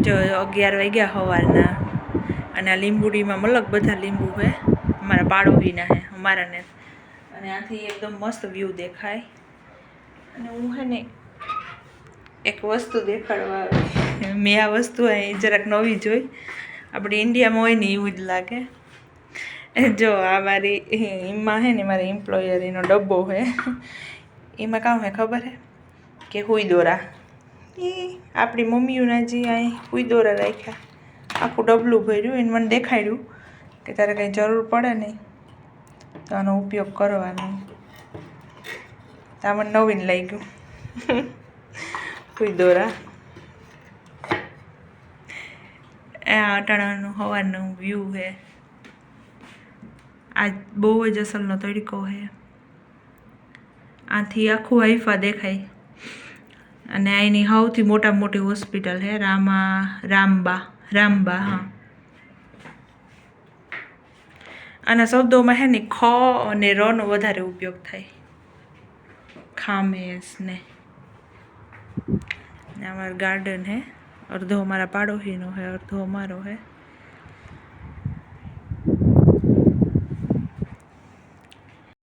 જો 11 વાગ્યા સવારના અને આ લીંબુડીમાં મલક બધા લીંબુ છે અમારા પાડોશીના છે અમારા ને અને આથી એકદમ મસ્ત વ્યૂ દેખાય અને હું છે ને એક વસ્તુ દેખાડવા આવી મેં આ વસ્તુ અહીં જરાક નવી જોઈ આપણે ઇન્ડિયામાં હોય ને એવું જ લાગે જો આ મારી એમાં છે ને મારી એમ્પ્લોયર એનો ડબ્બો છે એમાં કામ હે ખબર હે કે હુઈ દોરા એ આપણી મમ્મીઓના જે અહીં હુઈ દોરા રાખ્યા આખું ડબલું ભર્યું એને મને દેખાડ્યું કે તારે કંઈ જરૂર પડે નહીં તો આનો ઉપયોગ કરવાનો તો આ મને નવીન લઈ ગયું હુઈ દોરા આ અટાણાનું સવારનું વ્યૂ છે આજ બહુ જ અસલનો તડકો છે આથી આખું હાઈફા દેખાય અને અહીંની સૌથી મોટામાં મોટી હોસ્પિટલ છે રામબા હા આના શબ્દોમાં છે ને ખ અને રનો વધારે ઉપયોગ થાય ખામેસ ને અમારું ગાર્ડન છે અડધો અમારા પાડોશીનો છે અડધો અમારો છે